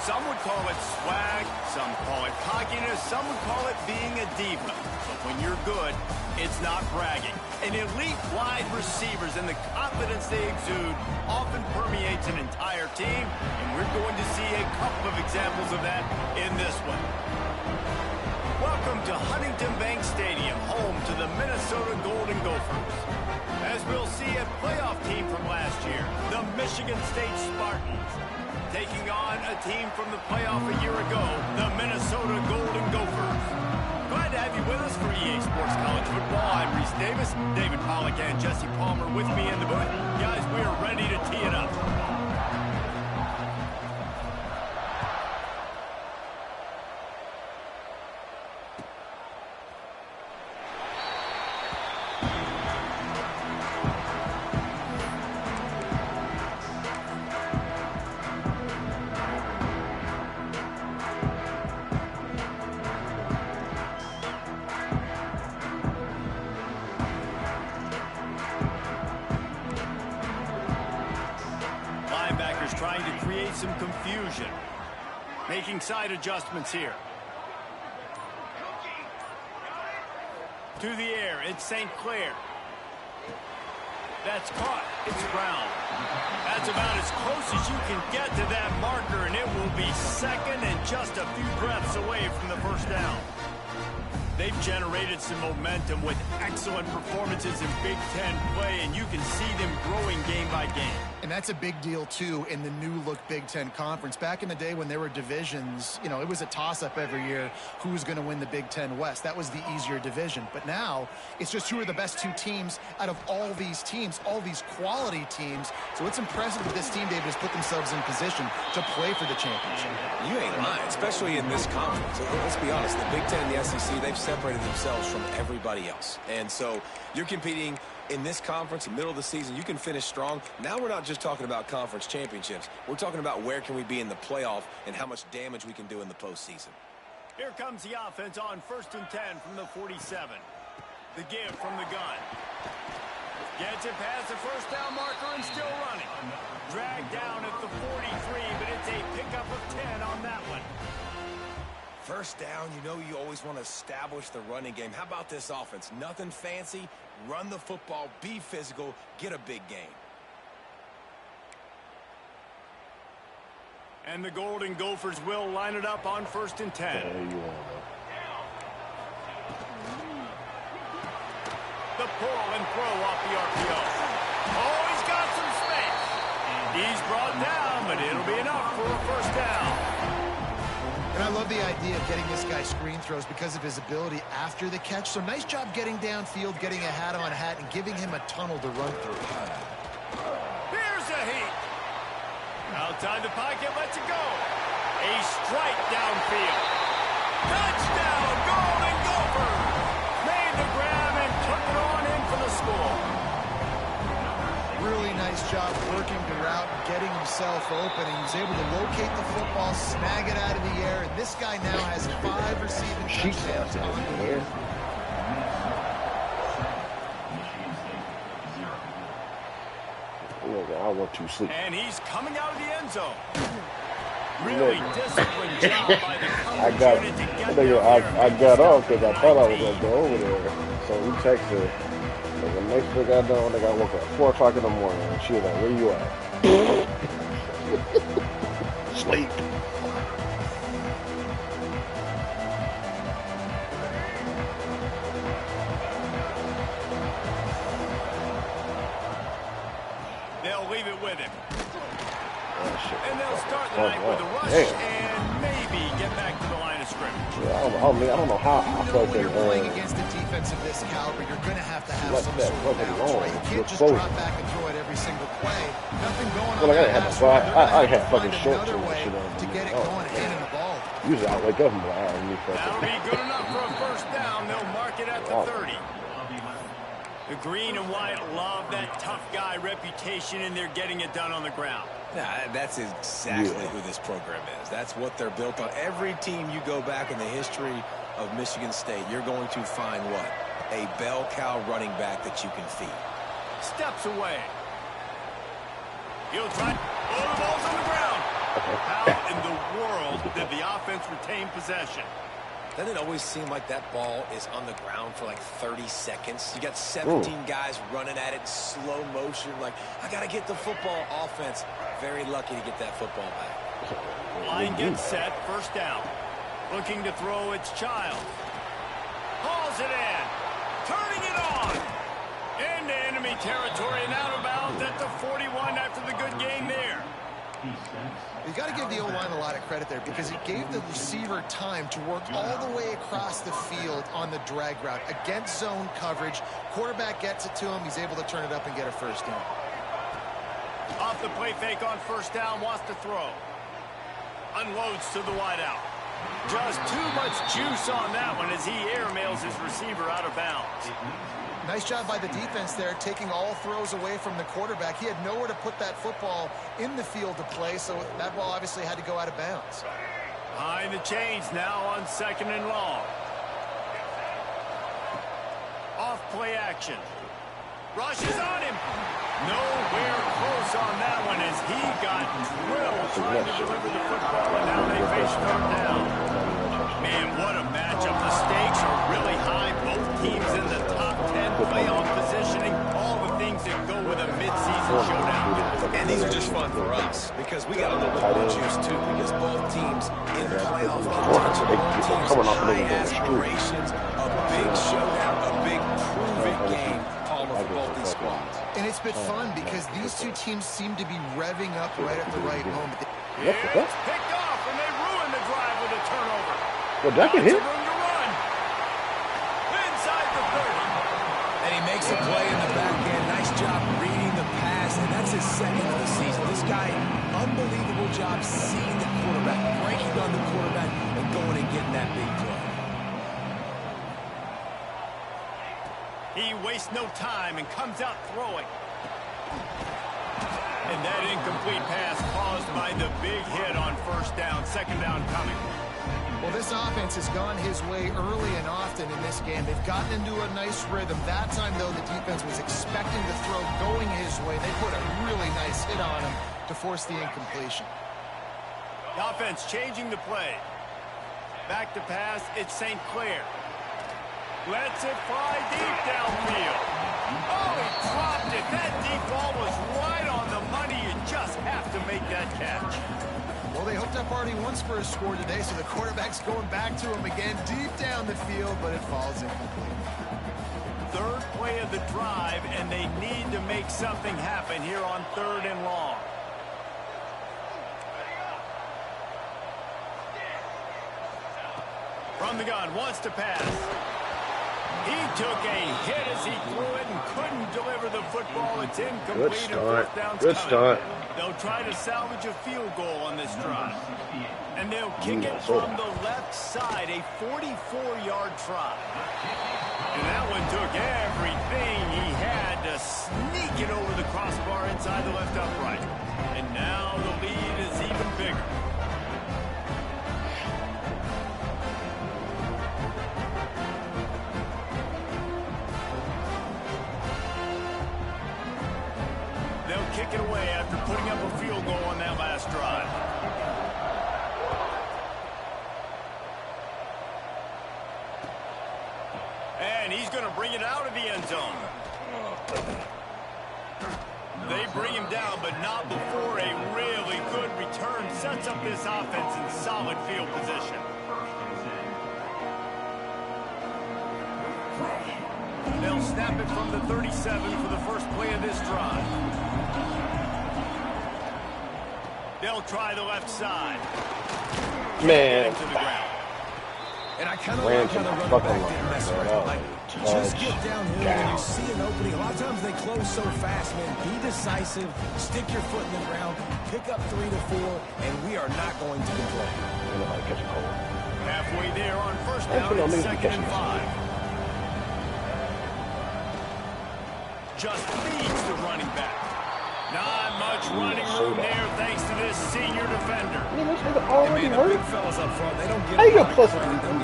Some would call it swag, some call it cockiness, some would call it being a diva. But when you're good, it's not bragging. An elite wide receivers and the confidence they exude often permeates an entire team, and we're going to see a couple of examples of that in this one. Welcome to Huntington Bank Stadium, home to the Minnesota Golden Gophers. As we'll see, a playoff team from last year, the Michigan State Spartans, taking on a team from the playoff a year ago, the Minnesota Golden Gophers. Glad to have you with us for EA Sports College Football. I'm Reese Davis, David Pollack and Jesse Palmer with me in the booth. Guys, we are ready to tee it up. Trying to create some confusion. Making side adjustments here. To the air, it's St. Clair. That's caught. It's Brown. That's about as close as you can get to that marker, and it will be second and just a few breaths away from the first down. They've generated some momentum with excellent performances in Big Ten play, and you can see them growing game by game. And that's a big deal, too, in the new-look Big Ten Conference. Back in the day when there were divisions, you know, it was a toss-up every year who was going to win the Big Ten West. That was the easier division. But now, it's just who are the best two teams out of all these teams, all these quality teams. So it's impressive that this team, David, has put themselves in position to play for the championship. You ain't lying, especially in this conference. Let's be honest, the Big Ten and the SEC, they've separated themselves from everybody else. And so you're competing in this conference, in the middle of the season, you can finish strong. Now we're not just talking about conference championships. We're talking about where can we be in the playoff and how much damage we can do in the postseason. Here comes the offense on 1st and 10 from the 47. The give from the gun. Gets it past the first down marker and still running. Dragged down at the 43, but it's a pickup of 10 on that one. First down, you know you always want to establish the running game. How about this offense? Nothing fancy. Run the football, be physical, get a big gain. And the Golden Gophers will line it up on 1st and 10. The pull and throw off the RPO. Oh, he's got some space. He's brought down, but it'll be enough for a first down. And I love the idea of getting this guy screen throws because of his ability after the catch. So nice job getting downfield, getting a hat-on-hat, and giving him a tunnel to run through. Here's a heat. Outside the pocket, lets it go. A strike downfield. Touchdown, Golden Gophers. Made the grab and took it on in for the score. Really nice job working the route and getting himself open. He was able to locate the football, snag it out of the air, and this guy now has 5 receiving touchdowns on the year. I want to sleep. And he's coming out of the end zone. Really disciplined job by the coverage unit to get there. I got off because I thought I was going to go over there. So we texted. So the next thing I know, I got woke up at 4 o'clock in the morning, and she was like, "Where you at?" Sleep. They'll leave it with him. Oh, and they'll start the night with a rush and maybe get back to the line of scrimmage. Yeah, I don't know how I felt when you're playing against a defense of this caliber, you're going to have some sort of balance, right? You can't just drop back and throw it every single play. Nothing going on. I had fucking short to get it going, handing the ball. Usually I wake up and be like, that'll be good enough for a first down. They'll mark it at the 30. The green and white love that tough guy reputation, and they're getting it done on the ground. Nah, that's exactly who this program is. That's what they're built on. Every team you go back in the history of Michigan State, you're going to find what? A bell cow running back that you can feed. Steps away. He'll try. Oh, the ball's on the ground. How in the world did the offense retain possession? Doesn't it always seem like that ball is on the ground for like 30 seconds? You got 17 guys running at it in slow motion. Like, I got to get the football. Offense, very lucky to get that football back. Line gets set, first down. Looking to throw its child. Hauls it in. Turning it on. Into enemy territory and out of bounds at the 41 after the good game there. You got to give the O-line a lot of credit there because it gave the receiver time to work all the way across the field on the drag route against zone coverage. Quarterback gets it to him. He's able to turn it up and get a first down. Off the play fake on first down, wants to throw. Unloads to the wideout. Just too much juice on that one as he airmails his receiver out of bounds. Nice job by the defense there, taking all throws away from the quarterback. He had nowhere to put that football in the field to play, so that ball obviously had to go out of bounds. Behind the chains now on second and long. Off play action. Rushes on him. Nowhere close on that one as he got drilled trying to deliver the football, and now they face third down. Man, what a matchup. The stakes are really high. Both teams in the top 10 playoff positioning. All the things that go with a midseason showdown. And these are just fun for us because we got a little bit more juice too because both teams in the playoff contention, both teams high aspirations, a big showdown, a big prove-it game for both these squads. And it's been fun because these two teams seem to be revving up right at the right moment. It's picked off, and they ruin the drive with a turnover. Well, that can hit. Room to run. Inside the 30. And he makes a play in the back end. Nice job reading the pass, and that's his second of the season. This guy, unbelievable job seeing the quarterback, breaking on the quarterback, and going and getting that big play. He wastes no time and comes out throwing. And that incomplete pass caused by the big hit on first down. Second down coming. Well, this offense has gone his way early and often in this game. They've gotten into a nice rhythm. That time, though, the defense was expecting the throw going his way. They put a really nice hit on him to force the incompletion. The offense changing the play. Back to pass, it's St. Clair. Lets it fly deep downfield. Oh, he dropped it. That deep ball was right on the money. You just have to make that catch. Well, they hooked up already once for a score today, so the quarterback's going back to him again deep down the field, but it falls incomplete. Third play of the drive, and they need to make something happen here on third and long. From the gun, wants to pass. He took a hit as he threw it and couldn't deliver the football. It's incomplete. Good start. Good start. They'll try to salvage a field goal on this drive. And they'll kick it from the left side, a 44-yard try. And that one took everything he had to sneak it over the crossbar inside the left upright. And now the lead is even bigger. Kick it away after putting up a field goal on that last drive. And he's going to bring it out of the end zone. They bring him down, but not before a really good return. Sets up this offense in solid field position. They'll snap it from the 37 for the first play of this drive. They'll try the left side. Man. And I kind of like how the running back didn't mess around. Like, just get downhill when you see an opening. A lot of times they close so fast, man. Be decisive. Stick your foot in the ground. Pick up 3 to 4, and we are not going to complain. Halfway there on first down and second and 5. Just feeds the running back. Not much running room there thanks to this senior defender. I mean, this nigga already the hurt. big fellas up front, they don't get How you got plus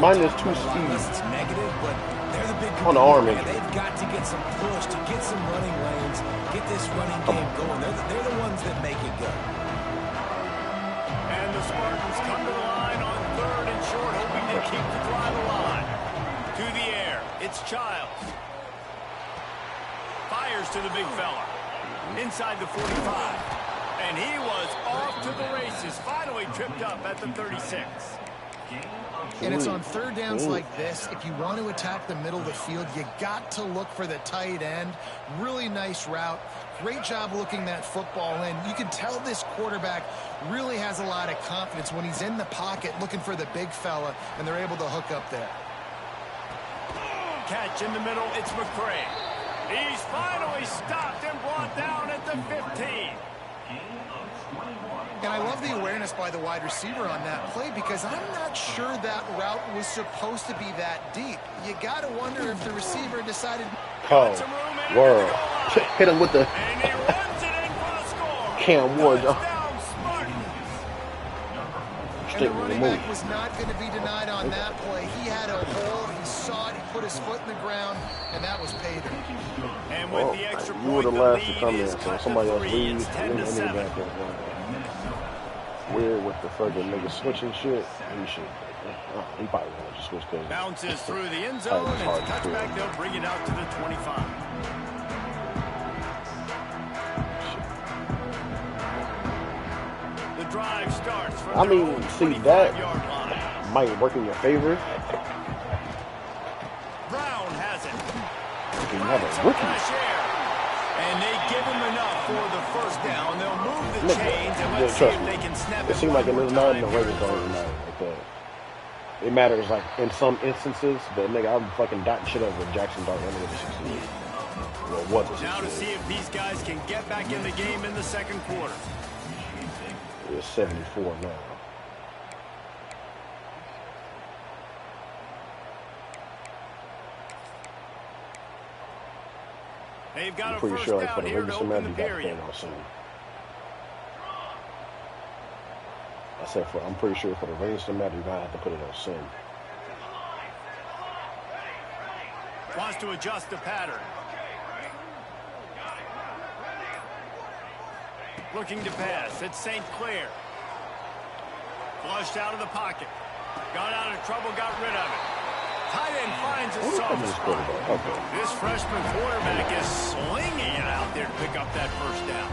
minus -2 speed it's negative, but they're the big on the arm injury? They've got to get some push, to get some running lanes, get this running game going. They're the ones that make it go. And the the Spartans come to the line on 3rd and short, hoping to keep the drive alive. To the air, it's Childs. Fires to the big fella. Inside the 45. And he was off to the races, finally tripped up at the 36. And it's on 3rd downs like this. If you want to attack the middle of the field, you got to look for the tight end. Really nice route. Great job looking that football in. You can tell this quarterback really has a lot of confidence when he's in the pocket looking for the big fella, and they're able to hook up there. Catch in the middle, it's McCray. He's finally stopped and brought down at the 15. And I love the awareness by the wide receiver on that play because I'm not sure that route was supposed to be that deep. You got to wonder if the receiver decided... Oh, word. Hit him with the... And he runs it in for the score. Cam Ward. Touchdown, Spartans. And the running back was not going to be denied on that play. He had a hole, he saw it, he put his foot in the ground, and that was pay dirt. And with the extra you were point, the the last to come lead in, is so cut to somebody else 3. leaves. It's 10-7. Weird with the fucking nigga switching shit. He should. He probably won't just switch because Bounces through the end zone. It's a touchback. They'll bring it out to the 25. The drive starts from I mean, their own see, that 25-yard line. might work in your favor. Brown has it. You have a rookie. Fresh air. And they give him enough for the first down. They'll move the chains and let's see if they can snap It seems like it is not in the Ravens don't really matter like that. It matters like in some instances, but nigga, I'm fucking dotting shit over Jackson Dart running with the 68. Well, what the 68? Now to see if these guys can get back in the game in the second quarter. It's 74 now. They've got I'm a pretty first sure like, down for the here Ravens to to open matter, the you got to play period. it on soon. I said, I'm pretty sure for the Ravens to matter, you gotta have to put it on soon. Wants to adjust the pattern. Looking to pass. It's St. Clair. Flushed out of the pocket. Got out of trouble, got rid of it. Tight end finds a soft spot. This freshman quarterback is slinging it out there to pick up that first down.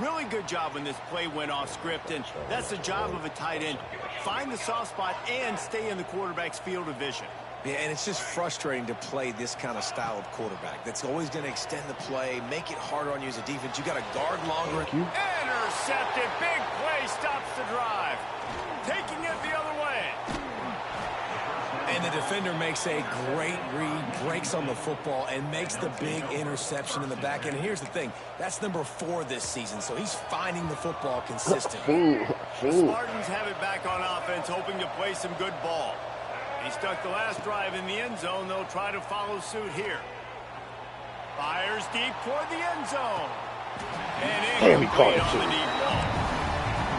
Really good job when this play went off script, and that's the job of a tight end. Find the soft spot and stay in the quarterback's field of vision. Yeah, and it's just frustrating to play this kind of style of quarterback. That's always going to extend the play, make it harder on you as a defense. You got to guard longer. Intercepted. Big play stops the drive. Taking it the other way. And the defender makes a great read, breaks on the football, and makes the big interception in the back end. And here's the thing. That's number 4 this season, so he's finding the football consistently. The Spartans have it back on offense, hoping to play some good ball. He stuck the last drive in the end zone. They'll try to follow suit here. Fires deep toward the end zone. And incomplete on the deep ball.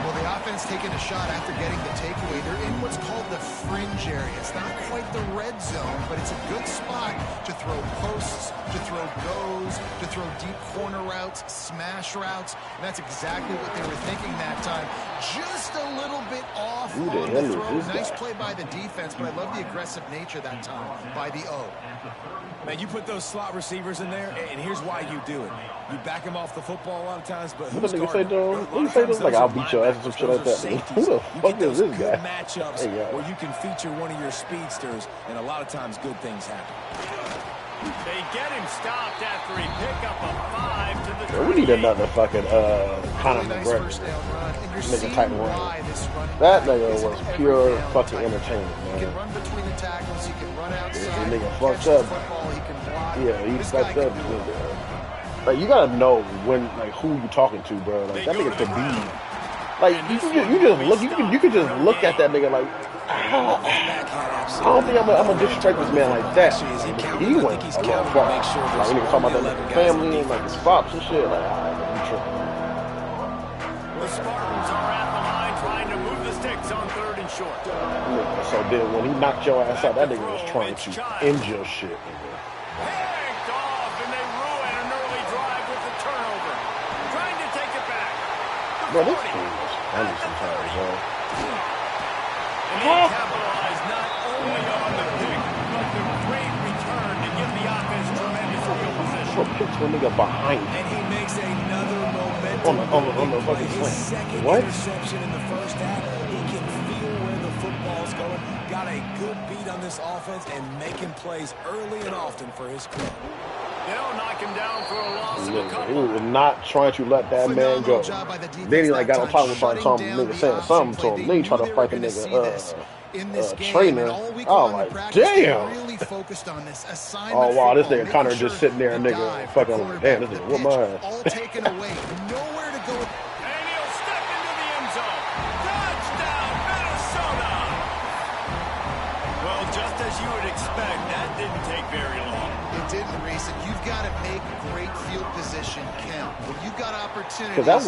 Well, the offense taking a shot after getting the takeaway. They're in what's called the fringe area. It's not quite the red zone, but it's a good spot to throw posts, to throw goes, to throw deep corner routes, smash routes. And that's exactly what they were thinking that time. Just a little bit off on the throw. Nice play by the defense, but I love the aggressive nature that time by the O. Man, you put those slot receivers in there, and here's why you do it. You back them off the football a lot of times, but who's guarding? Like, I'll beat your ass or some shit like that. Who the fuck is this guy? Good matchups where you can feature one of your speedsters, and a lot of times good things happen. They get him stopped after he picked up a 5 to the 28. We need another fucking Conor McGregor. Nigga type run. That nigga was pure fucking entertainment, man. He can run between the tackles. He can run outside. This nigga fucked the up. football. He can block. Yeah, he fucked up. Like, you gotta know when, like, who you talking to, bro. Like, that nigga could be. Like, you just look. You can just look at that nigga like. I don't think I'm gonna disrespect this man like that. He went a long far. Like, when nigga talking about that nigga family and like his pops and shit. Like, you tripping. The Spartans are at the line trying to move the sticks on 3rd and short. So then when he knocked your ass out, that nigga was trying to end your shit. Picked off, and they ruin an early drive with the turnover. Trying to take it back. Bro, this team is funny sometimes, bro. And they capitalized not only on the pick, but the great return to give the offense tremendous field position. Pick to a nigga behind. And he makes another momentum. On the fucking his slant. second What? interception in the first half. He can feel where the football's going. Got a good beat on this offense and making plays early and often for his club. They'll knock him down for a loss of a He couple. was not trying to let that man go. Then he like got on top of him, talking nigga saying something to him. Then he tried to fight the nigga trainer. Oh like damn. Really focused on this Oh wow, this nigga Connor just sitting there and nigga fucking like, damn, this nigga whoop my ass. All taken away, nowhere to go. And he'll step into the end zone. Touchdown, Minnesota! Well, just as you would expect, that didn't take very long. It didn't, Reese. And you've got to make great field position count. When you've got opportunities. Because that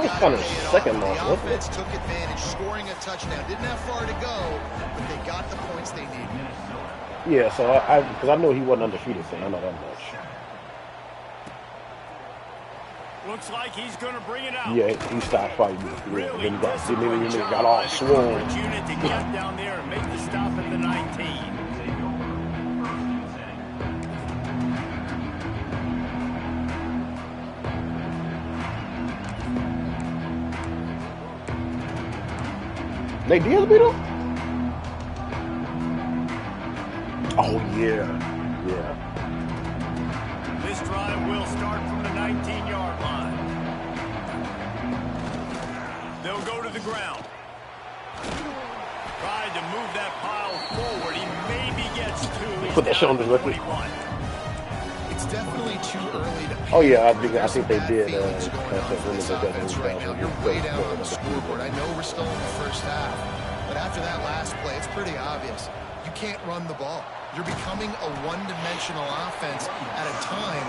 was kind of second loss, The wasn't offense it? took advantage, scoring a touchdown. Didn't have far to go, but they got the points they needed. Yeah, so because I know he wasn't undefeated, so I know that much. Looks like he's going to bring it out. Yeah, he stopped fighting. Really Then he got all swollen. Unit to get down there and make the stop at the 19. They did beat him? Oh, yeah. Yeah. This drive will start from the 19-yard line. They'll go to the ground. Tried to move that pile forward. He maybe gets two. He's Put that shit on the record. 21. It's definitely too early to. Oh, yeah, I think they did. Feelings going on for this offense right now. You're way down on the scoreboard. I know we're still in the first half, but after that last play, it's pretty obvious. You can't run the ball. You're becoming a one-dimensional offense at a time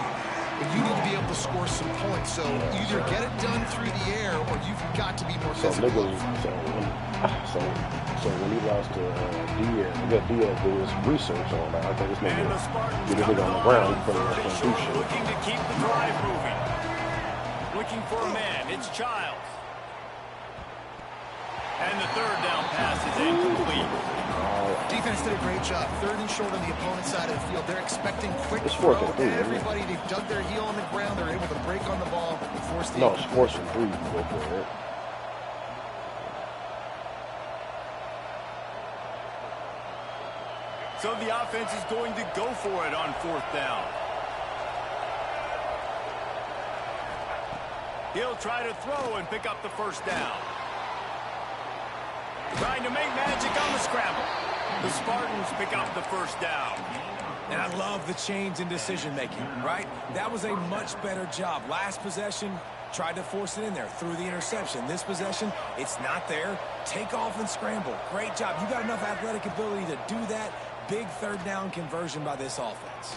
when you need to be able to score some points. So either get it done through the air or you've got to be more So physical. so when he lost to Diaz, I guess Diaz did his research on that. I think this And the nigga Spartans get a nigga on the ground, he put him on some shit. looking to keep the drive moving. Looking for a man. It's Childs. And the third down pass is incomplete. Defense did a great job. Third and short on the opponent's side of the field. They're expecting quick It's throw. 4th and 3, isn't it? Everybody, they've dug their heel on the ground. They're able to break on the ball and force the No, it's 4th and 3 you go for it. So the offense is going to go for it on 4th down. He'll try to throw and pick up the first down. Trying to make magic on the scramble. The Spartans pick up the first down. And I love the change in decision-making, right? That was a much better job. Last possession, tried to force it in there, threw the interception. This possession, it's not there. Take off and scramble. Great job. You got enough athletic ability to do that. Big third down conversion by this offense.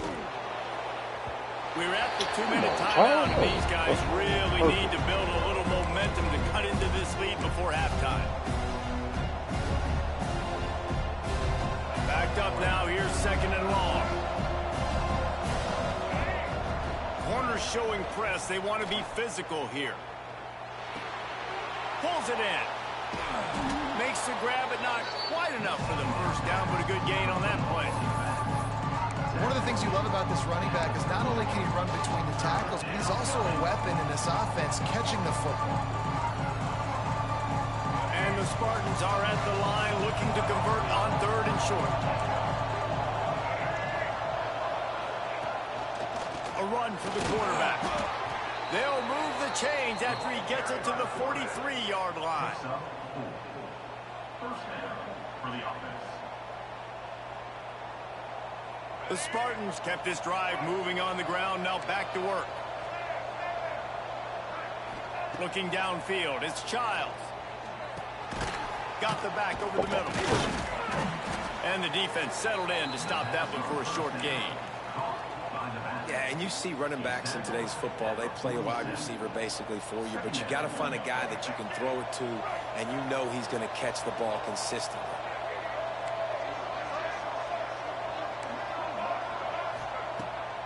We're at the 2-minute timeout, and these guys really need to build a little momentum to cut into this lead before halftime. Backed up now, here's 2nd and long. Corners showing press. They want to be physical here. Pulls it in. Makes the grab, but not quite enough for the first down, but a good gain on that play. One of the things you love about this running back is not only can he run between the tackles, but he's also a weapon in this offense catching the football. And the Spartans are at the line looking to convert on 3rd and short. A run for the quarterback. They'll move the chains after he gets it to the 43-yard line. First down for the offense. The Spartans kept this drive moving on the ground, now back to work. Looking downfield, it's Childs. Got the back over the middle. And the defense settled in to stop that one for a short gain. Yeah, and you see running backs in today's football, they play a wide receiver basically for you, but you got to find a guy that you can throw it to, and you know he's going to catch the ball consistently.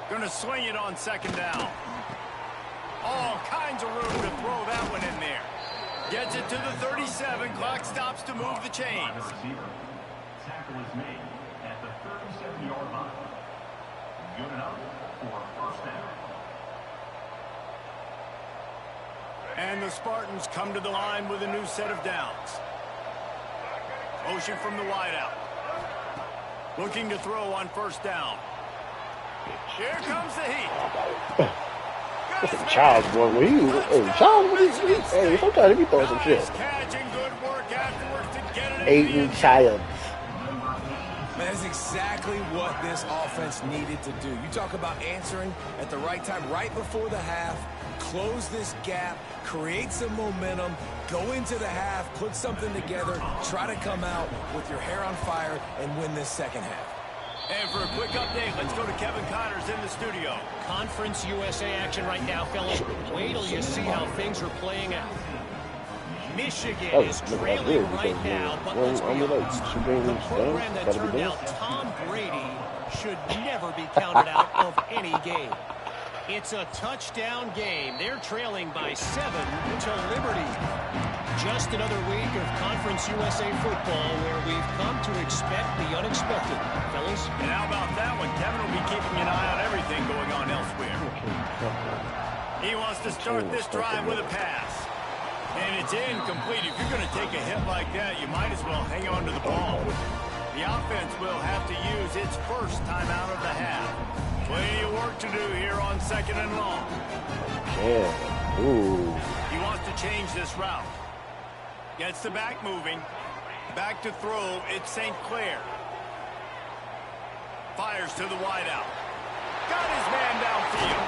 Going to swing it on 2nd down. All kinds of room to throw that one in there. Gets it to the 37. Clock stops to move the chains. Tackle is made at the 37-yard line. Good enough for a first down. And the Spartans come to the line with a new set of downs. Motion from the wideout. Looking to throw on first down. Here comes the heat. Listen, Child's boy, hey, sometimes he be throwing some shit. Catch and good work afterwards to get it. Aiden Childs. That's exactly what this offense needed to do. You talk about answering at the right time, right before the half, close this gap, create some momentum, go into the half, put something together, try to come out with your hair on fire and win this second half. And for a quick update, let's go to Kevin Connors in the studio. Conference USA action right now, fellas. Wait till you see how things are playing out. Michigan is trailing right now, but let's be honest, the program that turned out Tom Brady should never be counted out of any game. It's a touchdown game. They're trailing by 7 to Liberty. Just another week of Conference USA football where we've come to expect the unexpected. Fellas? And how about that one? Kevin will be keeping an eye on everything going on elsewhere. He wants to start this drive with a pass. And it's incomplete. If you're going to take a hit like that, you might as well hang on to the ball. The offense will have to use its first timeout of the half. Plenty of work to do here on 2nd and long. Yeah. Ooh. He wants to change this route. Gets the back moving. Back to throw. It's St. Clair. Fires to the wideout. Got his man downfield.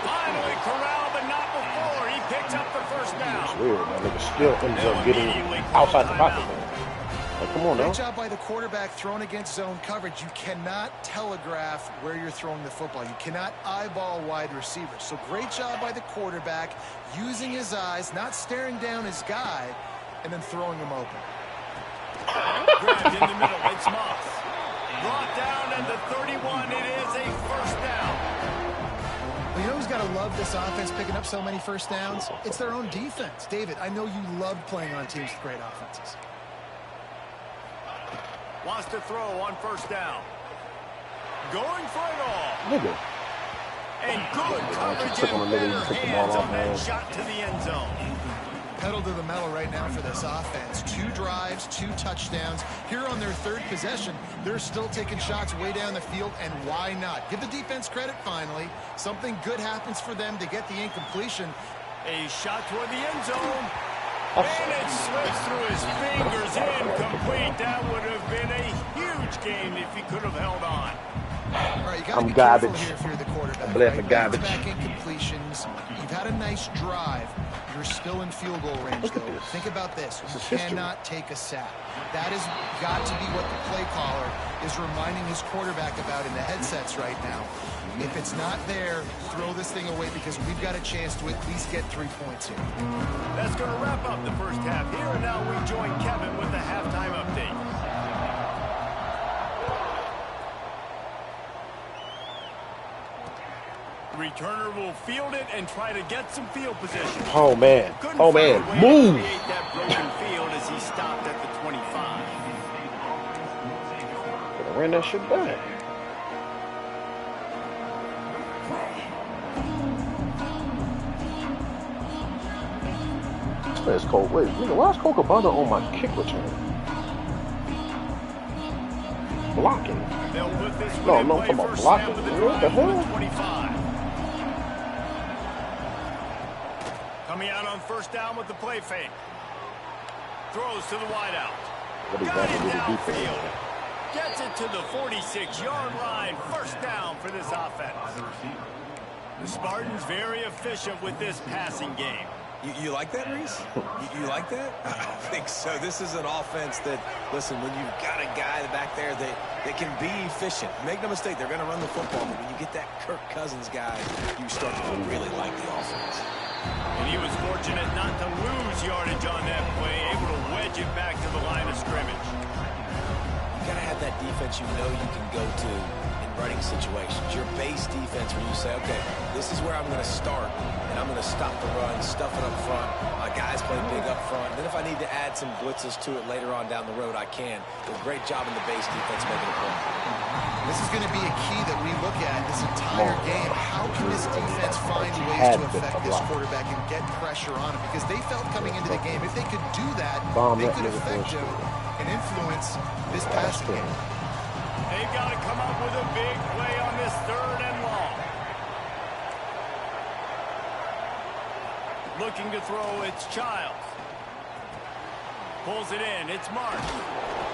Finally corralled, but not before. He picks up the first down. It's weird, man. Nigga still ends up getting outside the pocket, man. Like, come on now. Great job by the quarterback thrown against zone coverage. You cannot telegraph where you're throwing the football. You cannot eyeball wide receivers. So great job by the quarterback using his eyes, not staring down his guy, and then throwing him open. Grabbed in the middle. It's Moss. Brought down at the 31. It is a first down. Well, you know who's got to love this offense picking up so many first downs? It's their own defense. David, I know you loved playing on teams with great offenses. Wants to throw on first down. Going for it all. Nigga. And good coverage and better hands on that shot to the end zone. Pedal to the metal right now for this offense. 2 drives, 2 touchdowns. Here on their 3rd possession, they're still taking shots way down the field, and why not? Give the defense credit finally. Something good happens for them to get the incompletion. A shot toward the end zone. And it slips through his fingers, incomplete. That would have been a huge game if he could have held on. All right, you gotta I'm be garbage. careful here if you're the quarterback. I'm blessed for right? garbage. Back incompletions. You've had a nice drive. You're still in field goal range, Look at though. this. Think about this. This You is history. cannot take a sack. That has got to be what the play caller is reminding his quarterback about in the headsets right now. If it's not there, throw this thing away because we've got a chance to at least get 3 points here. That's going to wrap up the first half here, and now we join Kevin with the halftime update. Returner will field it and try to get some field position. Oh, man. Couldn't Oh, find man. a way to Move. create that broken field as he stopped at the 25. I ran that shit back. It's cold. Wait, nigga, why is Cocabana on my kick return? Blocking. They'll put this No, one in no, play come on, first blocking. snap with the What the drive from hell? the 25. Coming out on first down with the play fake. Throws to the wideout. What Got exactly it did he do for downfield. me? Gets it to the 46-yard line. First down for this offense. The Spartans very efficient with this passing game. You like that, Reese? You like that? I think so. This is an offense that, listen, when you've got a guy back there that can be efficient, make no mistake, they're going to run the football, but when you get that Kirk Cousins guy, you start to really like the offense. And he was fortunate not to lose yardage on that play, able to wedge it back to the line of scrimmage. You got to have that defense you know you can go to in running situations. Your base defense where you say, okay, this is where I'm going to start, and I'm going to stop the run, stuff it up front. My guys play big up front. Then if I need to add some blitzes to it later on down the road, I can. But great job in the base defense making a play. This is going to be a key that we look at this entire game. How can this defense find ways to affect this quarterback and get pressure on him? Because they felt coming into the game, if they could do that, they could affect him and influence this passing game. They've got to come up with a big play on this 3rd and long. Looking to throw, it's Childs. Pulls it in, it's Mark.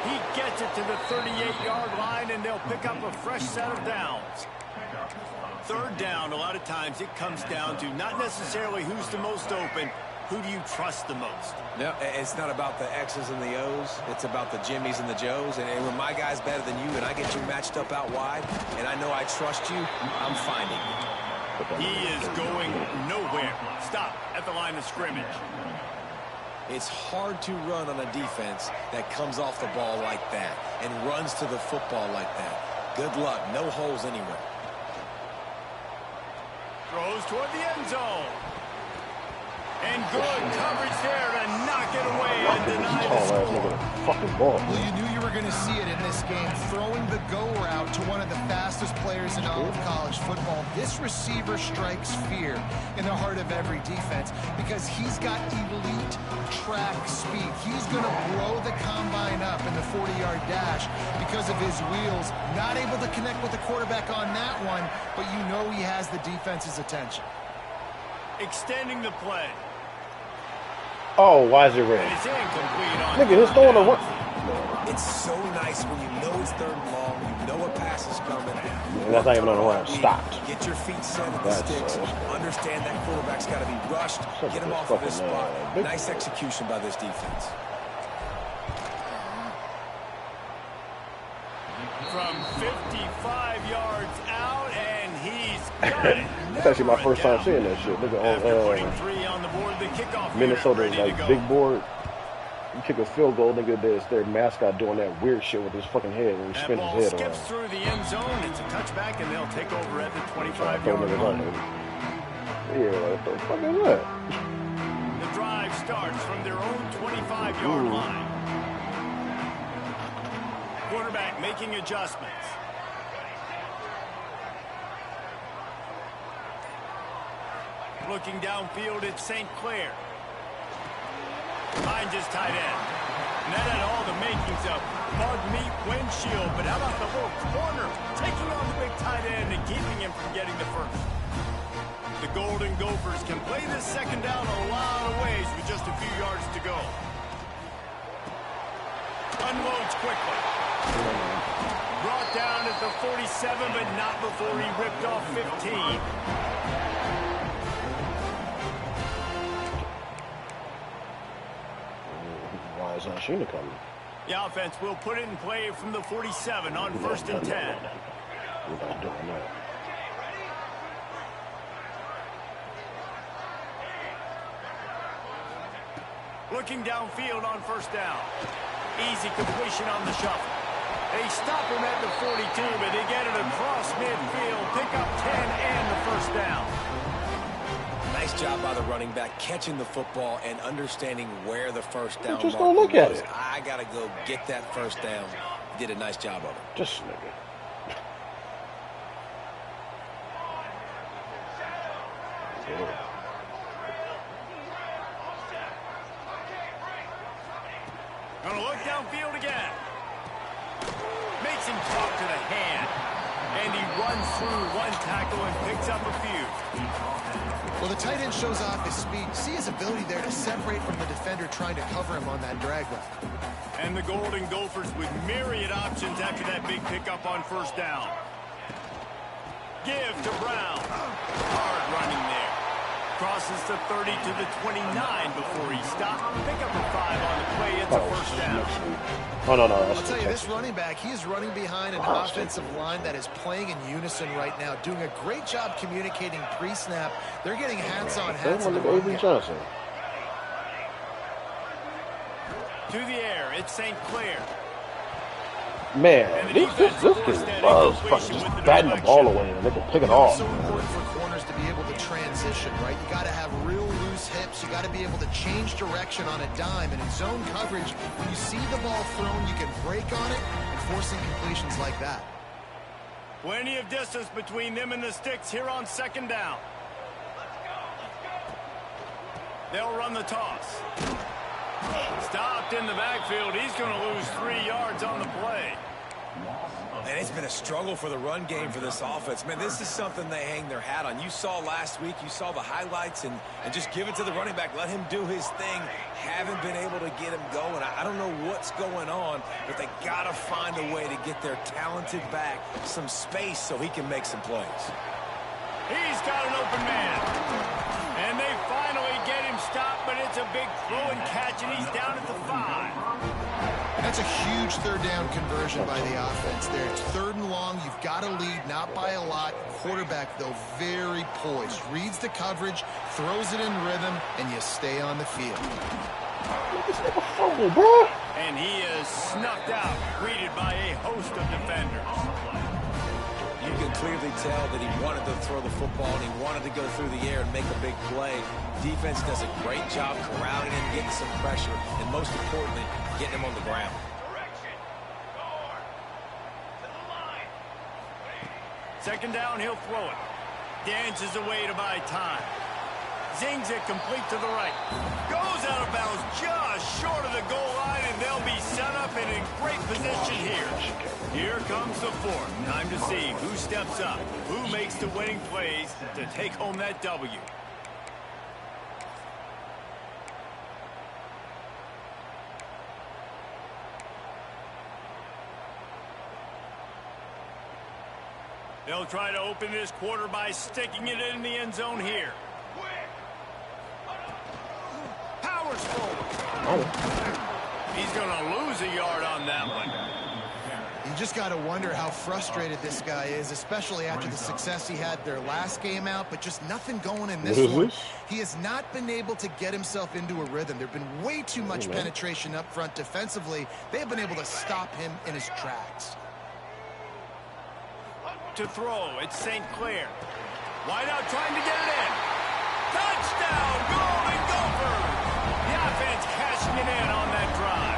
He gets it to the 38-yard line, and they'll pick up a fresh set of downs. 3rd down, a lot of times it comes down to not necessarily who's the most open, who do you trust the most? No, it's not about the X's and the O's. It's about the Jimmies and the Joes. And when my guy's better than you and I get you matched up out wide, and I know I trust you, I'm finding you. He is going nowhere. Stop at the line of scrimmage. It's hard to run on a defense that comes off the ball like that and runs to the football like that. Good luck. No holes anywhere. Throws toward the end zone. And good coverage there to knock it away and deny the score. Fucking ball. Well, you knew you were going to see it in this game. Throwing the go route to one of the fastest players in all of college football. This receiver strikes fear in the heart of every defense because he's got elite track speed. He's going to blow the combine up in the 40-yard dash because of his wheels. Not able to connect with the quarterback on that one, but you know he has the defense's attention. Extending the play. Oh, why is it red? Nigga, he's throwing a what? It's so nice when you know it's 3rd and long, you know a pass is coming. And that's not even on the run. Stopped. Get your feet set at the sticks. Understand that quarterback's got to be rushed. Get him off of his spot. Nice execution by this defense. From 55 yards out, and he's got it. That's actually my first time seeing that shit. Look at Minnesota's like big board. You kick a field goal, nigga. There's their mascot doing that weird shit with his fucking head when he spins his head around. Skips through the end zone. It's a touchback, and they'll take over at the 25-yard line. Yeah, what the fuck is that? The drive starts from their own 25-yard line. Quarterback making adjustments. Looking downfield, it's St. Clair. Finds his tight end. And that had all the makings of bug meat windshield. But how about the little corner taking on the big tight end and keeping him from getting the first? The Golden Gophers can play this 2nd down a lot of ways with just a few yards to go. Unloads quickly. Brought down at the 47, but not before he ripped off 15. Why is Sheena coming? The offense will put it in play from the 47 on 1st and 10. We're not doing that. Looking downfield on 1st down. Easy completion on the shuffle. They stop him at the 42, but they get it across midfield. Pick up 10 and the 1st down. Nice job by the running back, catching the football and understanding where the 1st down just don't look at it. I got to go get that 1st down. He did a nice job of it. Just nigga. Gonna look downfield again. Makes him talk to the hand. And he runs through one tackle and picks up a few. Well, the tight end shows off his speed. See his ability there to separate from the defender trying to cover him on that drag route. And the Golden Gophers with myriad options after that big pickup on 1st down. Give to Brown. Hard running there. Crosses the 30 to the 29 before he stopped. Pick up a 5 on the play. It's a 1st down. Oh, no. I'll tell you, this running back, he is running behind an offensive line that is playing in unison right now, doing a great job communicating pre-snap. They're getting hats on hats. Johnson. To the air, it's St. Clair. Man, this kid loves fucking just batting the ball away and they can pick it off. It's so important for corners to be able to transition, right? You got to have real loose hips. you got to be able to change direction on a dime. And in zone coverage, when you see the ball thrown, you can break on it and forcing completions like that. Plenty of distance between them and the sticks here on second down. They'll run the toss. Stopped in the backfield. He's going to lose 3 yards on the play. And it's been a struggle for the run game for this offense. Man, this is something they hang their hat on. You saw last week, you saw the highlights, and just give it to the running back. Let him do his thing. Haven't been able to get him going. I don't know what's going on, but they got to find a way to get their talented back some space so he can make some plays. He's got an open man. And they finally get him stopped, but it's a big throw and catch, and he's down at the 5. That's a huge third down conversion by the offense there. It's 3rd and long. You've got to lead, not by a lot. Quarterback, though, very poised. Reads the coverage, throws it in rhythm, and you stay on the field. And he is snuffed out, greeted by a host of defenders. You can clearly tell that he wanted to throw the football and he wanted to go through the air and make a big play. Defense does a great job corralling him, getting some pressure, and most importantly, getting him on the ground. Second down, he'll throw it. Dances away to buy time. Zings it complete to the right. Goes out of bounds just short of the goal line, and they'll be set up and in great position here. Here comes the 4th. Time to see who steps up, who makes the winning plays to take home that W. They'll try to open this quarter by sticking it in the end zone here. Powers forward. He's going to lose a yard on that one. You just got to wonder how frustrated this guy is, especially after the success he had their last game out, but just nothing going in this one. He has not been able to get himself into a rhythm. There's been way too much penetration up front defensively. They've been able to stop him in his tracks. To throw, it's St. Clair. Wide out trying to get it in. Touchdown, Golden Gophers! The offense cashing it in on that drive.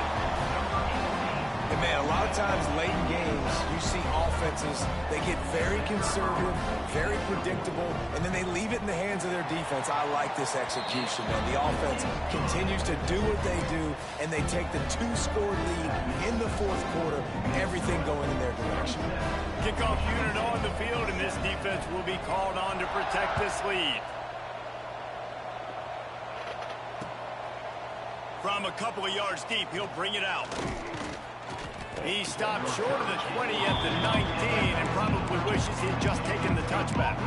And man, a lot of times late in games, you see offenses, they get very conservative, very predictable, and then they leave it in the hands of their defense. I like this execution, man. The offense continues to do what they do, and they take the 2-score lead in the 4th quarter, everything going in their direction. Kickoff unit on the field, and this defense will be called on to protect this lead. From a couple of yards deep, he'll bring it out. He stopped short of the 20 at the 19 and probably wishes he'd just taken the touchback.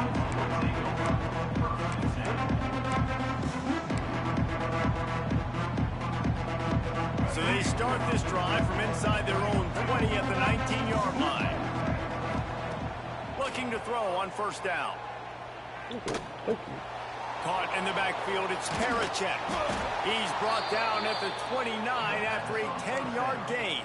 So they start this drive from inside their own 20 at the 19-yard line. Looking to throw on first down. Caught in the backfield, it's Parachek. He's brought down at the 29 after a 10-yard gain.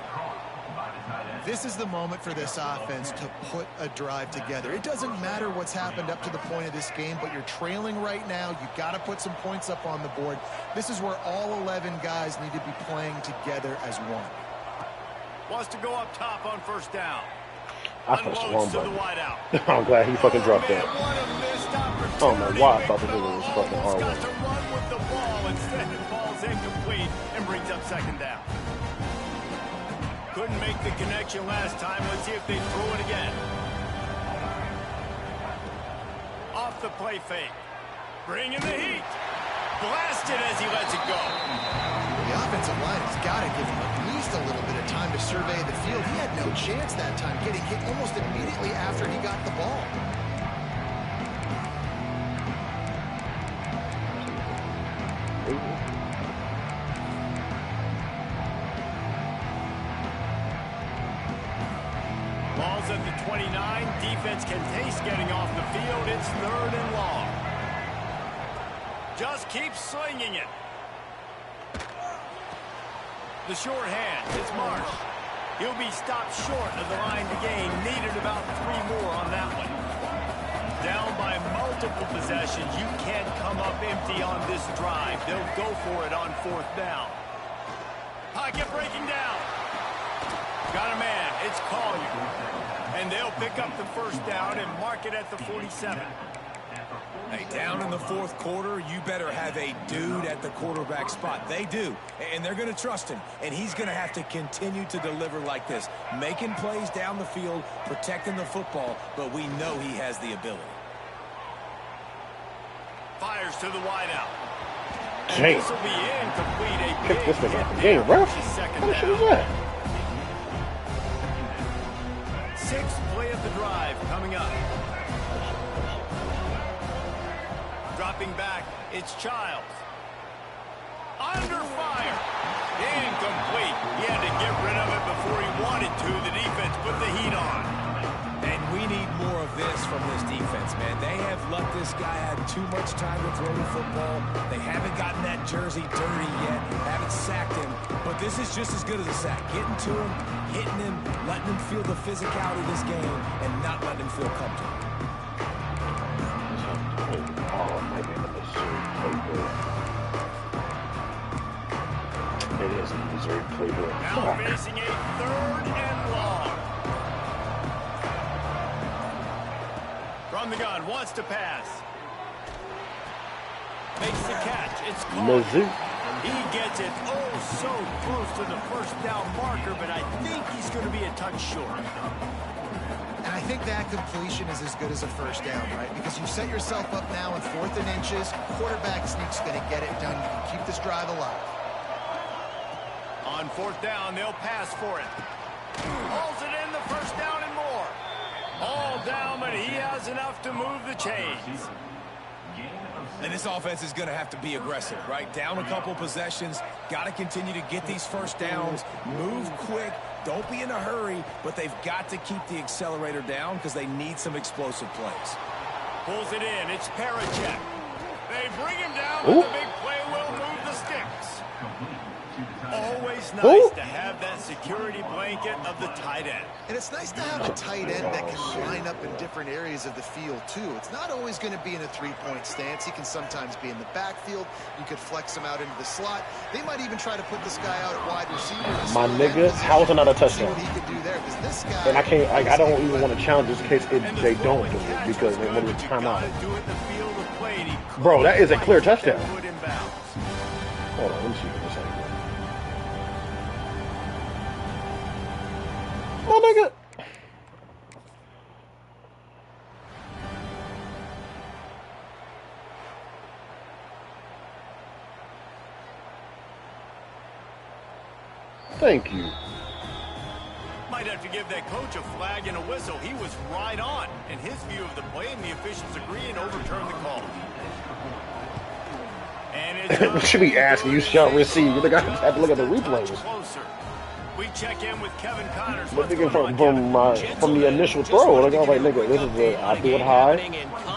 This is the moment for this offense to put a drive together. It doesn't matter what's happened up to the point of this game, but you're trailing right now. You've got to put some points up on the board. This is where all 11 guys need to be playing together as one. Wants to go up top on first down. I pressed the wrong button. The I'm glad he fucking dropped that. I don't know why I thought the nigga was fucking hard. Got to run with the ball. Instead, it falls incomplete and brings up second down. Couldn't make the connection last time. Let's see if they throw it again. Off the play fake. Bringing the heat. Blasted as he lets it go. The offensive line has got to give him at least a little bit of time to survey the field. He had no chance that time, getting hit almost immediately after he got the ball. Ball's at the 29. Defense can taste getting off the field. It's 3rd and long. Just keep slinging it. The short hand, it's Marsh. He'll be stopped short of the line to gain. Needed about 3 more on that one. down by multiple possessions. You can't come up empty on this drive. They'll go for it on 4th down. Pocket breaking down. Got a man. It's Collier. And they'll pick up the 1st down and mark it at the 47. Hey, down in the 4th quarter, you better have a dude at the quarterback spot. They do, and they're going to trust him, and he's going to have to continue to deliver like this, making plays down the field, protecting the football, but we know he has the ability. Fires to the wideout. Jay, This will be incomplete. kick this thing out the game, bro. What the shit is that? 6th play of the drive coming up. Dropping back, it's Childs. Under fire. Incomplete. He had to get rid of it before he wanted to. The defense put the heat on. And we need more of this from this defense, man. They have let this guy have too much time to throw the football. They haven't gotten that jersey dirty yet, haven't sacked him. But this is just as good as a sack. Getting to him, hitting him, letting him feel the physicality of this game, and not letting him feel comfortable. Oh, it might be the Missouri playbook. It is the Missouri playbook. Now facing a 3rd and long. From the gun, wants to pass. Makes the catch. It's caught. Mizzou. He gets it so close to the 1st down marker, but I think he's going to be a touch short. And I think that completion is as good as a 1st down, right? Because you set yourself up now in 4th and inches. Quarterback sneak's going to get it done. You can keep this drive alive. On 4th down, they'll pass for it. Hauls it in, the 1st down and more. All down, but he has enough to move the chains. And this offense is going to have to be aggressive, right? Down a couple possessions, got to continue to get these 1st downs, move quick, don't be in a hurry, but they've got to keep the accelerator down because they need some explosive plays. Pulls it in, it's Parachek. They bring him down, and the big play will move the sticks. Always nice to have that security blanket of the tight end. And it's nice to have a tight end that can line up in different areas of the field, too. It's not always going to be in a 3-point stance. He can sometimes be in the backfield. You could flex him out into the slot. They might even try to put this guy out at wide receiver. My nigga, how is it not a touchdown? See what he can do there, because this guy... And I can't, I don't even want to challenge this in case they don't do it because they want to time out. Bro, that is a clear touchdown. Hold on, let me see what this is. My nigga. Thank you. Might have to give that coach a flag and a whistle. He was right on in his view of the play, and the officials agree and overturn the call. And should be asking you shall receive. You think I have to look at the replays? We check in with Kevin Connors. But thinking from the initial throw, like I was like, nigga, this is I do it high,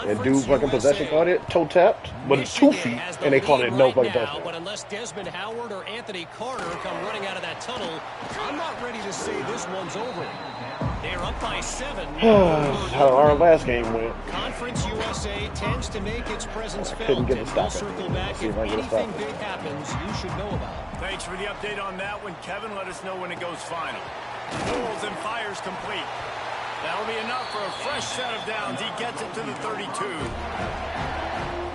and do fucking possession caught it, toe tapped, but it's 2 feet, and they called it no fucking touchdown. But unless Desmond Howard or Anthony Carter come running out of that tunnel, I'm not ready to say this one's over. They're up by 7. How our last game went. Conference USA tends to make its presence felt. Couldn't get a stop. We'll circle back if anything big happens you should know about. Thanks for the update on that one, Kevin. Let us know when it goes final. Pulls and fires complete. That'll be enough for a fresh set of downs. He gets it to the 32.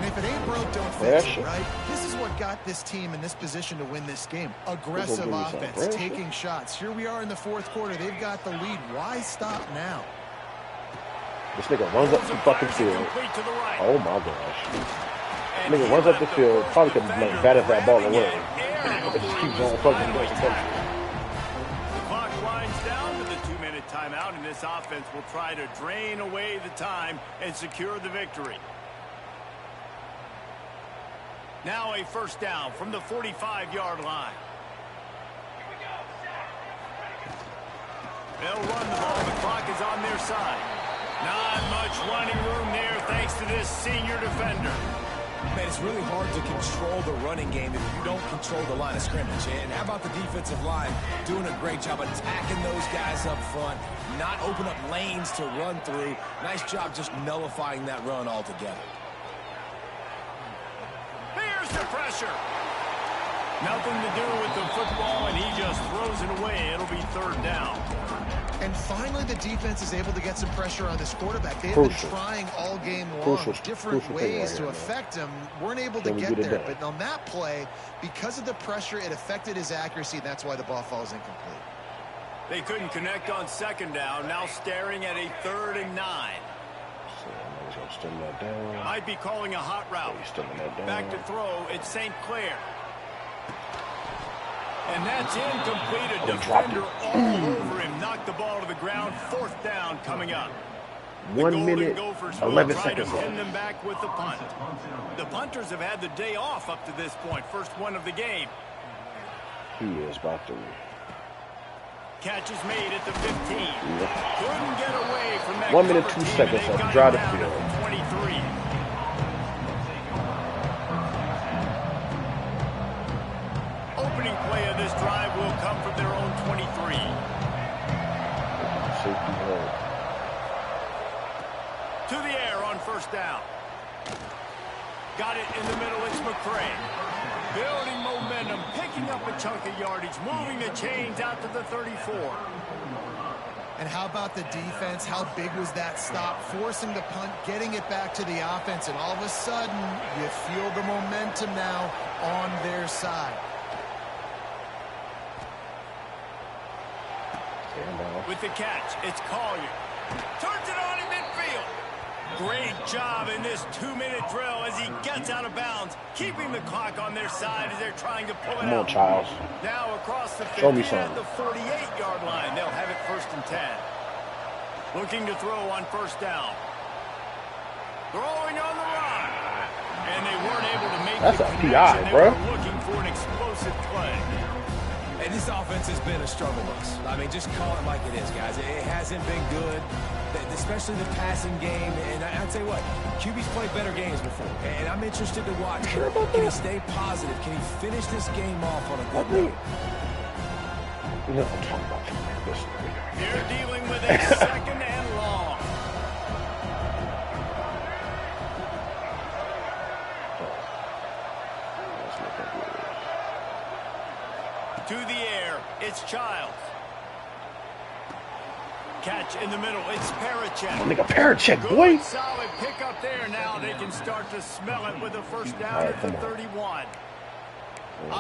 And if it ain't broke, don't fix it, right? This is what got this team in this position to win this game. Aggressive offense, taking shots. Here we are in the 4th quarter. They've got the lead. Why stop now? This nigga runs up the fucking field. Oh my gosh. Nigga runs up the field. Probably could have batted that ball away. It just keeps on fucking going. The clock winds down to the 2-minute timeout, and this offense will try to drain away the time and secure the victory. Now a 1st down from the 45-yard line. They'll run the ball. The clock is on their side. Not much running room there thanks to this senior defender. Man, it's really hard to control the running game if you don't control the line of scrimmage. And how about the defensive line doing a great job attacking those guys up front, not open up lanes to run through. Nice job just nullifying that run altogether. Here's the pressure. Nothing to do with the football, and he just throws it away. It'll be third down. And finally, the defense is able to get some pressure on this quarterback. They've been trying all game long, different ways to affect him. Weren't able to get there. But on that play, because of the pressure, it affected his accuracy, and that's why the ball falls incomplete. They couldn't connect on second down. Now staring at a 3rd and 9. Might be calling a hot route. Back to throw. It's St. Clair. And that's incomplete. A defender all over him. Knocked the ball to the ground. 4th down coming up. 1 minute, 11 seconds left. Pin them back with the punt. The punters have had the day off up to this point. First one of the game. He is about to. Catch is made at the 15. Couldn't get away from that. 1 minute, 2 seconds left. Drive the field. 23. Opening play of this drive will come from their own 23. Safety hold. To the air on first down. Got it in the middle. It's McCray. Building momentum, picking up a chunk of yardage, moving the chains out to the 34. And how about the defense? How big was that stop? Forcing the punt, getting it back to the offense, and all of a sudden, you feel the momentum now on their side. With the catch, it's Collier. Turns it on in midfield. Great job in this 2-minute drill as he gets out of bounds, keeping the clock on their side as they're trying to pull it out. Come on, Charles. Now across the 50 Show me at the 48-yard line. They'll have it 1st and 10. Looking to throw on first down. Throwing on the run. And they weren't able to make the connection. That's a PI, bro. They were looking for an explosive play. And this offense has been a struggle bus. I mean, just call it like it is, guys. It hasn't been good, especially the passing game. And I'd say what? QB's played better games before. And I'm interested to watch. Can he stay positive? Can he finish this game off on a good note? You know, I'm talking about this. You're dealing with a 2nd and long. To the air, it's Childs. Catch in the middle, it's Parachek. Nigga, Parachek, boy. Good, solid pick up there. Now they can start to smell it with a first down at the 31.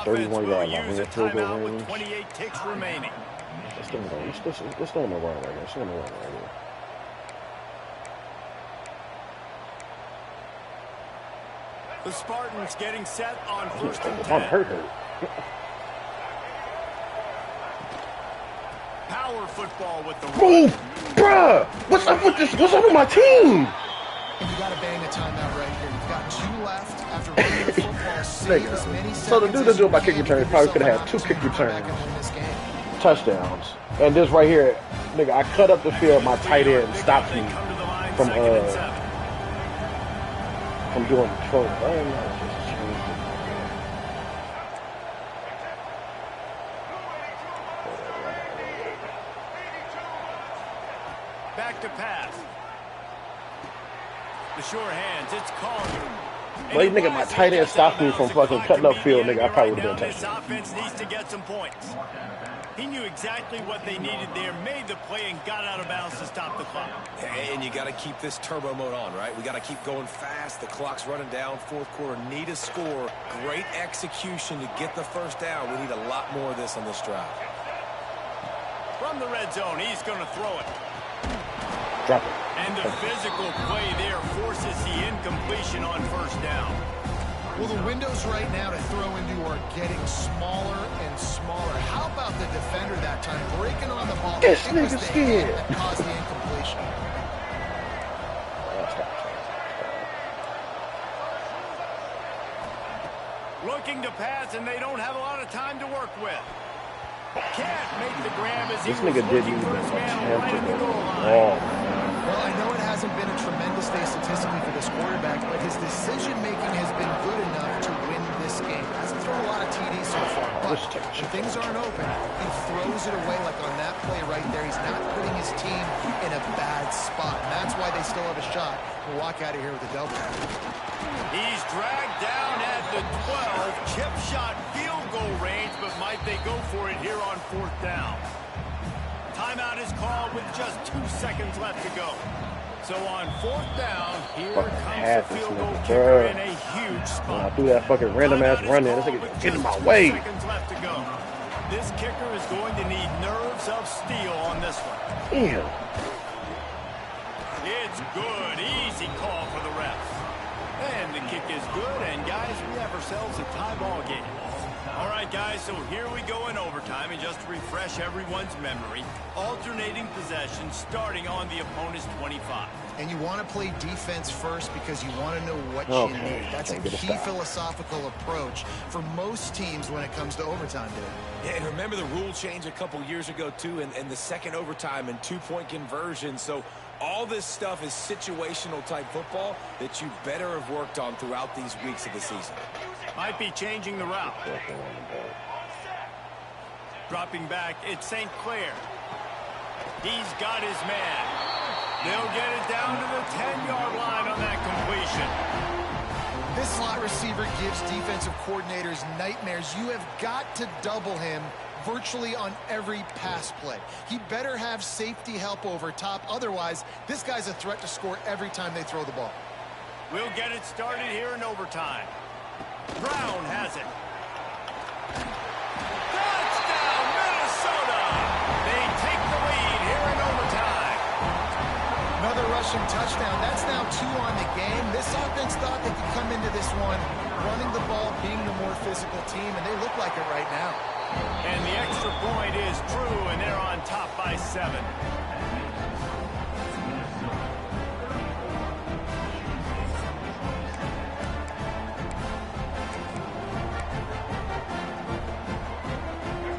31 yard line. Use a timeout with 28 ticks remaining. Let's go on the run right here. Let's go on the run right here. The Spartans getting set on 1st and 10. I'm hurt. Power football with the run. Bruh! What's up with this? What's up with my team? And you got to bang a timeout right here. You've got 2 left after running the football. Save as many so the dude that do it by kick return probably could have had 2 kick returns. Touchdowns. And this right here, nigga, I cut up the field. My tight end stopped me from doing the throw. Back to pass. The short hands, it's Collier. Like, nigga, my tight end stopped me from fucking cutting up field, nigga. I probably would have been touching. This offense needs to get some points. He knew exactly what they needed there, made the play, and got out of bounds to stop the clock. And you got to keep this turbo mode on, right? We got to keep going fast. The clock's running down. 4th quarter, need a score. Great execution to get the first down. We need a lot more of this on this drive. From the red zone, he's going to throw it. Drop it. And the physical play there forces the incompletion on first down. Well, the windows right now to throw into are getting smaller and smaller. How about the defender that time breaking on the ball? This nigga's scared. That caused the incompletion. Looking to pass, and they don't have a lot of time to work with. Can't make the grab as he This was nigga didn't looking even for his man attempt right to at go the goal line. wrong. Well, I know it hasn't been a tremendous day statistically for this quarterback, but his decision-making has been good enough to win this game. He hasn't thrown a lot of TDs so far, but when things aren't open, he throws it away like on that play right there. He's not putting his team in a bad spot, and that's why they still have a shot to walk out of here with a W. He's dragged down at the 12. Chip shot field goal range, but might they go for it here on 4th down? Timeout is called with just 2 seconds left to go. So on 4th down, here comes the field goal kicker in a huge spot. I threw that fucking random ass run in. This nigga get in my way. 2 seconds left to go. This kicker is going to need nerves of steel on this one. Damn. It's good. Easy call for the refs. And the kick is good, and guys, we have ourselves a tie ball game. All right, guys, so here we go in overtime, and just to refresh everyone's memory, alternating possession starting on the opponent's 25. And you want to play defense first because you want to know what you need. That's a key philosophical approach for most teams when it comes to overtime, dude. Yeah, and remember the rule change a couple years ago, too, and the second overtime and 2-point conversion. So all this stuff is situational type football that you better have worked on throughout these weeks of the season. Might be changing the route. Dropping back, it's St. Clair. He's got his man. They'll get it down to the 10-yard line on that completion. This slot receiver gives defensive coordinators nightmares. You have got to double him virtually on every pass play. He better have safety help over top. Otherwise, this guy's a threat to score every time they throw the ball. We'll get it started here in overtime. Brown has it. Touchdown, Minnesota! They take the lead here in overtime. Another rushing touchdown. That's now 2 on the game. This offense thought they could come into this one running the ball, being the more physical team, and they look like it right now. And the extra point is true, and they're on top by 7.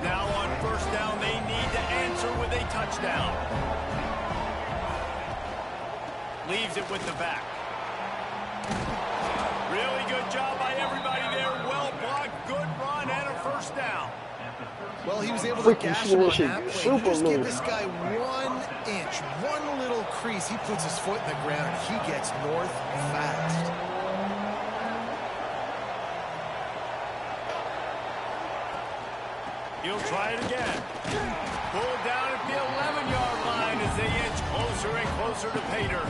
Now on 1st down, they need to answer with a touchdown. Leaves it with the back. Really good job by everybody there. Well blocked, good run, and a 1st down. Well, he was able to gash him on that play. Just give this guy 1 inch, one little crease. He puts his foot in the ground, and he gets north fast. He'll try it again. Pulled down at the 11-yard line as they inch closer and closer to Pater.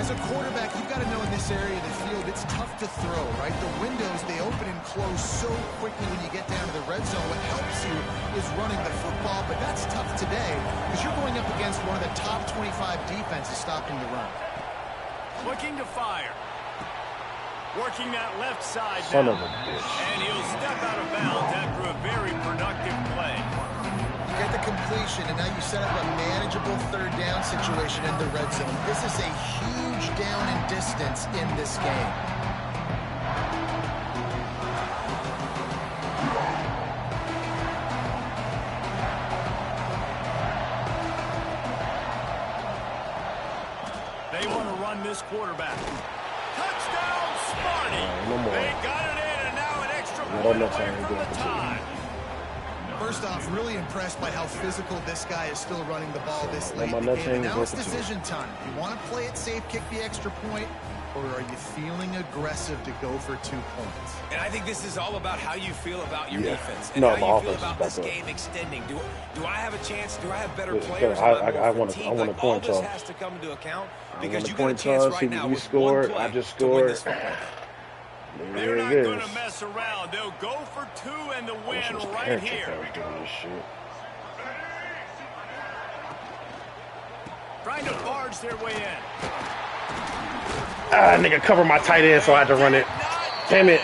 As a quarterback, you've got to know in this area of the field, it's tough to throw, right? The windows, they open and close so quickly when you get down to the red zone. What helps you is running the football, but that's tough today because you're going up against one of the top 25 defenses stopping the run. Looking to fire. Working that left side Son now. of a bitch. And he'll step out of bounds after a very productive play. You get the completion, and now you set up a manageable 3rd down situation in the red zone. This is a huge down in distance in this game. They want to run this quarterback. Touchdown, Smarty. No more. They got it in, and now an extra point away from the tie. First off, really impressed by how physical this guy is still running the ball this late my in the nuts game. And ain't now it's working too. decision time. You want to play it safe, kick the extra point, or are you feeling aggressive to go for 2 points? And I think this is all about how you feel about your defense and No, how my you feel offense is about back this up. game extending. Do I have a chance? Do I have better Yeah, players? I want a all coin this toss. has to come into account I because want a you got a coin chance toss. right now He with scored. one play I just to win scored. this football. They're not There it going is. to mess around. They'll go for 2 and the I wish win it was right Patrick here. that was doing this shit. Trying to barge their way in. Ah, nigga, cover my tight end, so I had to run it. Damn it.